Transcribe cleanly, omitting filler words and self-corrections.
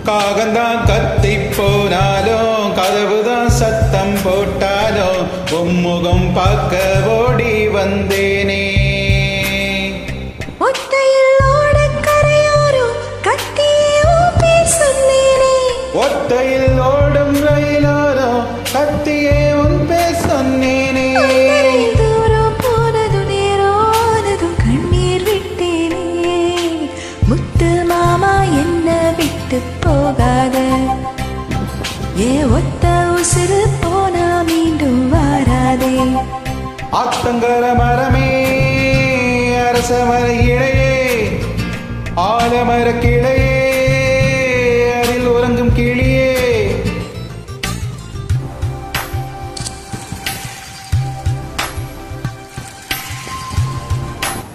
காகந்தான் கத்தி போனாலும் கதவுதான் சத்தம் போட்டாலும் உம்முகம் பார்க்க ஓடி வந்தேனே. ஒத்தையில் ஓட கரையோரம் கத்தியே உன் பேர் சொன்னேனே. ஒத்தையில் ஓடும் ரயிலாரோ கத்தியே உன் பேர் சொன்னேனே. தூரம் போனது நேரானதும் கண்ணீர் விட்டேனே. முத்து மாமா என்ன விட்டு போகாத, ஏ ஒத்த உசுறு போனா மீண்டும் வாராதே. ஆத்தங்கர மரமே அரச மர இடையே ஆலமர கிளையே